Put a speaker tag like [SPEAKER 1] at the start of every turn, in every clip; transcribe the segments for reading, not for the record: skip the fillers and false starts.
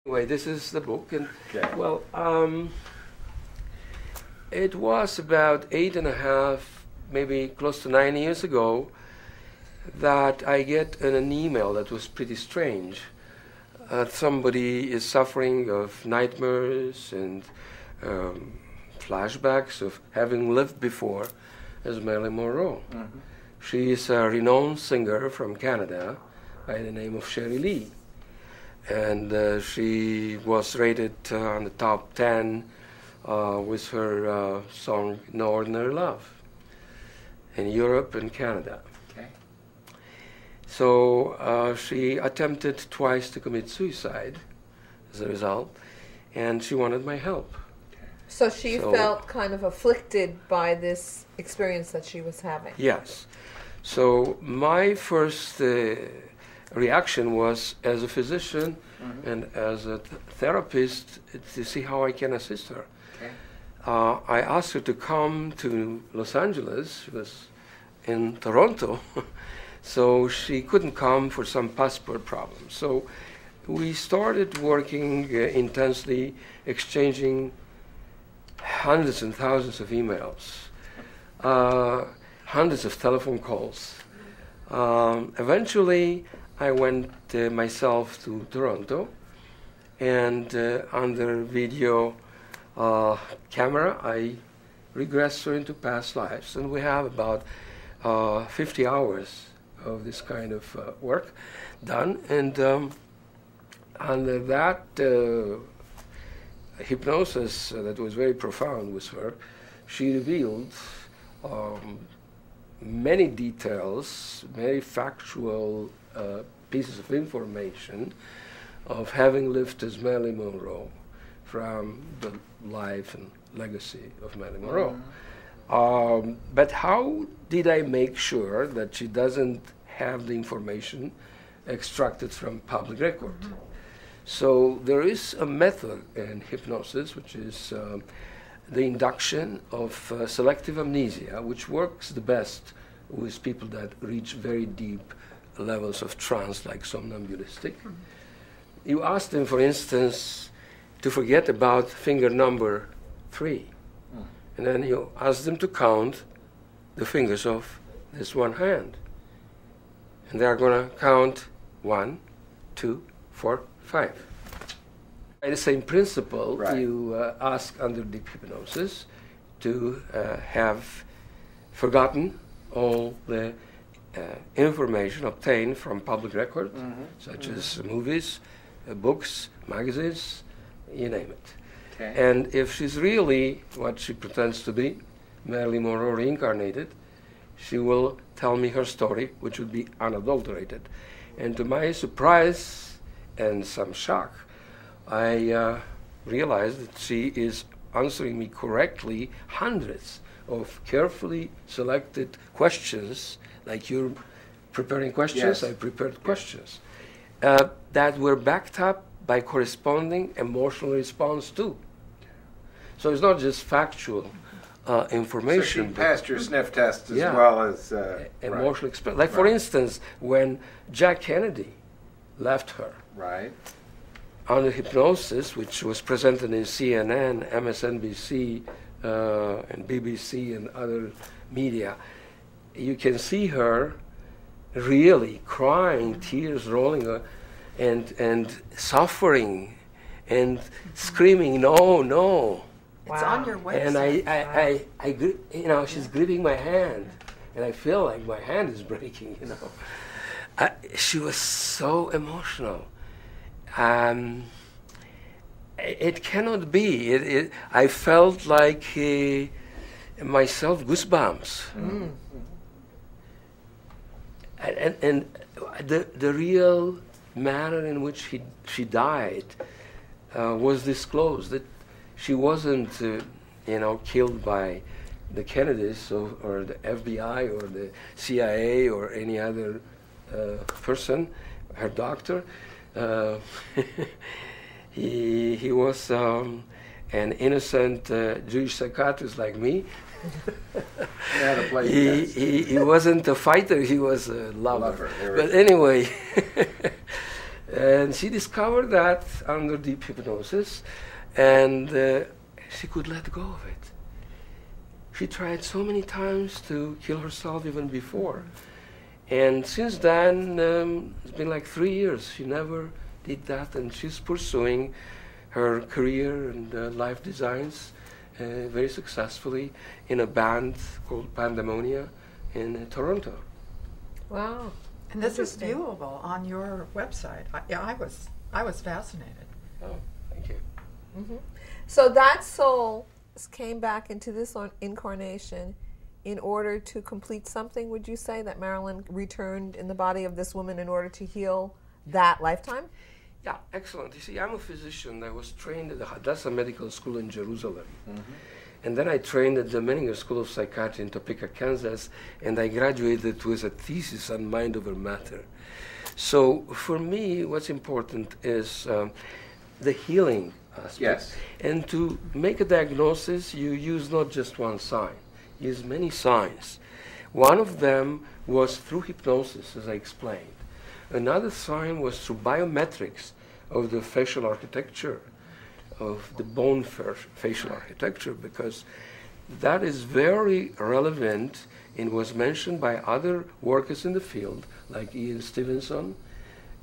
[SPEAKER 1] Anyway, this is the book, and
[SPEAKER 2] Okay.
[SPEAKER 1] well, it was about 8.5, maybe close to 9 years ago, that I get an email that was pretty strange. Somebody is suffering of nightmares and flashbacks of having lived before as Marilyn Monroe.
[SPEAKER 2] Mm-hmm.
[SPEAKER 1] She is a renowned singer from Canada by the name of Sherry Lee. And she was rated on the top 10 with her song No Ordinary Love in Europe and Canada.
[SPEAKER 2] Okay.
[SPEAKER 1] So she attempted twice to commit suicide as a result, and she wanted my help.
[SPEAKER 3] So she felt kind of afflicted by this experience that she was having.
[SPEAKER 1] Yes. So my first reaction was, as a physician and as a therapist, to see how I can assist her.
[SPEAKER 2] Okay.
[SPEAKER 1] I asked her to come to Los Angeles. She was in Toronto, so she couldn't come for some passport problems. So we started working intensely, exchanging hundreds and thousands of emails, hundreds of telephone calls. Eventually, I went myself to Toronto, and under video camera, I regressed her into past lives, and we have about 50 hours of this kind of work done. And under that hypnosis that was very profound with her, she revealed many details, very factual pieces of information of having lived as Marilyn Monroe from the life and legacy of Marilyn Monroe. But how did I make sure that she doesn't have the information extracted from public record? So there is a method in hypnosis, which is the induction of selective amnesia, which works the best with people that reach very deep levels of trance, like somnambulistic. You ask them, for instance, to forget about finger number 3. And then you ask them to count the fingers of this one hand. And they're going to count 1, 2, 4, 5. By the same principle,
[SPEAKER 2] Right.
[SPEAKER 1] you ask under deep hypnosis to have forgotten all the information obtained from public record, such as movies, books, magazines, you name it.
[SPEAKER 2] Okay.
[SPEAKER 1] And if she's really what she pretends to be, Marilyn Monroe reincarnated, she will tell me her story, which would be unadulterated. And to my surprise and some shock, I realized that she is answering me correctly hundreds of carefully selected questions, like you're preparing questions,
[SPEAKER 2] Yes.
[SPEAKER 1] I prepared questions, that were backed up by corresponding emotional response too. So it's not just factual information.
[SPEAKER 2] So she
[SPEAKER 1] but
[SPEAKER 2] passed your sniff test as
[SPEAKER 1] Yeah.
[SPEAKER 2] well as
[SPEAKER 1] emotional experience. Like, for
[SPEAKER 2] Right.
[SPEAKER 1] instance, when Jack Kennedy left her
[SPEAKER 2] Right.
[SPEAKER 1] under hypnosis, which was presented in CNN, MSNBC, and BBC and other media, you can see her really crying, tears rolling, and suffering, and screaming, "No, no!"
[SPEAKER 4] It's on your website.
[SPEAKER 1] And she's gripping my hand, and I feel like my hand is breaking. She was so emotional. It cannot be. I felt like myself goosebumps. And the real manner in which she died was disclosed. That she wasn't, killed by the Kennedys or the FBI or the CIA or any other person. Her doctor. He was an innocent Jewish psychiatrist like me. He wasn't a fighter, he was a lover.
[SPEAKER 2] There
[SPEAKER 1] But
[SPEAKER 2] we go.
[SPEAKER 1] anyway, And she discovered that under deep hypnosis, and she could let go of it. She tried so many times to kill herself even before. And since then, it's been like 3 years. She never did that, and she's pursuing her career and life designs very successfully in a band called Pandemonia in Toronto.
[SPEAKER 3] Wow.
[SPEAKER 2] And this is viewable on your website. I was fascinated.
[SPEAKER 1] Oh, thank you.
[SPEAKER 3] Mm-hmm. So that soul came back into this incarnation in order to complete something, would you say, that Marilyn returned in the body of this woman in order to heal that lifetime?
[SPEAKER 1] Yeah, excellent. You see, I'm a physician. I was trained at the Hadassah Medical School in Jerusalem. Mm-hmm. And then I trained at the Menninger School of Psychiatry in Topeka, Kansas, and I graduated with a thesis on mind over matter. So for me, what's important is the healing aspect.
[SPEAKER 4] Yes.
[SPEAKER 1] And to make a diagnosis, you use not just one sign, you use many signs. One of them was through hypnosis, as I explained. Another sign was through biometrics of the facial architecture, of the bone facial architecture, because that is very relevant and was mentioned by other workers in the field, like Ian Stevenson,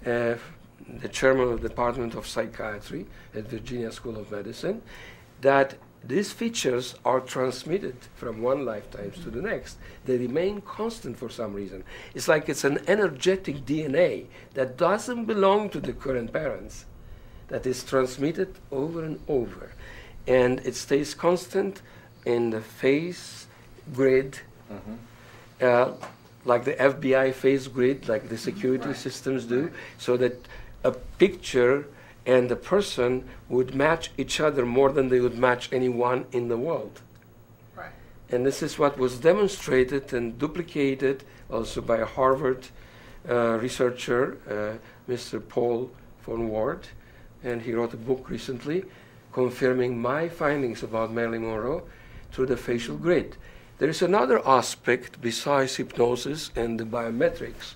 [SPEAKER 1] the chairman of the Department of Psychiatry at Virginia School of Medicine, that these features are transmitted from one lifetime to the next. They remain constant for some reason. It's like it's an energetic DNA that doesn't belong to the current parents, that is transmitted over and over. And it stays constant in the face grid, like the FBI face grid, like the security systems do, so that a picture and the person would match each other more than they would match anyone in the world.
[SPEAKER 4] Right.
[SPEAKER 1] And this is what was demonstrated and duplicated also by a Harvard researcher, Mr. Paul von Ward, and he wrote a book recently confirming my findings about Marilyn Monroe through the facial grid. There is another aspect besides hypnosis and the biometrics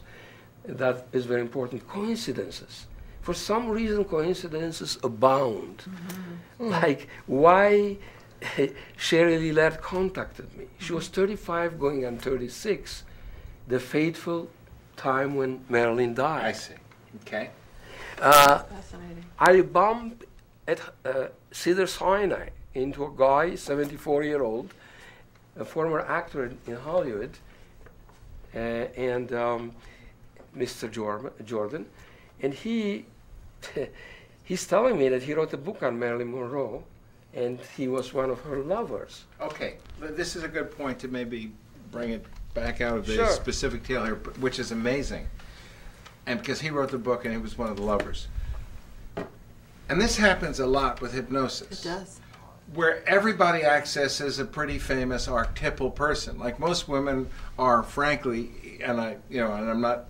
[SPEAKER 1] that is very important: coincidences. For some reason, coincidences abound. Mm-hmm. Like why Sherry Lillard contacted me. She was 35 going on 36, the fateful time when Marilyn died.
[SPEAKER 4] I see. Okay.
[SPEAKER 2] Fascinating.
[SPEAKER 1] I bumped at Cedars-Sinai into a guy, 74-year-old, a former actor in Hollywood, and Mr. Jordan, and he's telling me that he wrote a book on Marilyn Monroe, and he was one of her lovers.
[SPEAKER 4] Okay, this is a good point to maybe bring it back out of the specific tale here, which is amazing. And because he wrote the book and he was one of the lovers. And this happens a lot with hypnosis.
[SPEAKER 2] It does.
[SPEAKER 4] Where everybody accesses a pretty famous archetypal person. Like most women are, frankly, and I'm not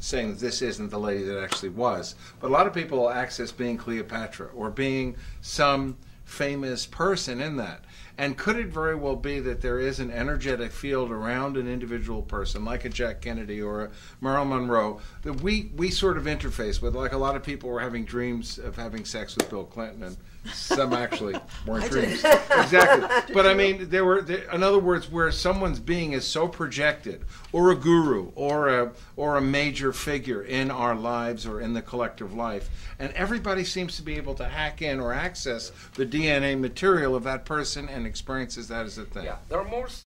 [SPEAKER 4] saying that this isn't the lady that actually was, but a lot of people access being Cleopatra or being some famous person in that. And could it very well be that there is an energetic field around an individual person, like a Jack Kennedy or a Marilyn Monroe, that we sort of interface with? Like a lot of people were having dreams of having sex with Bill Clinton, and some actually weren't dreams. Exactly. But I mean, in other words, where someone's being is so projected, or a guru, or a major figure in our lives or in the collective life, and everybody seems to be able to hack in or access the DNA material of that person and experiences that as a thing.
[SPEAKER 1] Yeah, there are more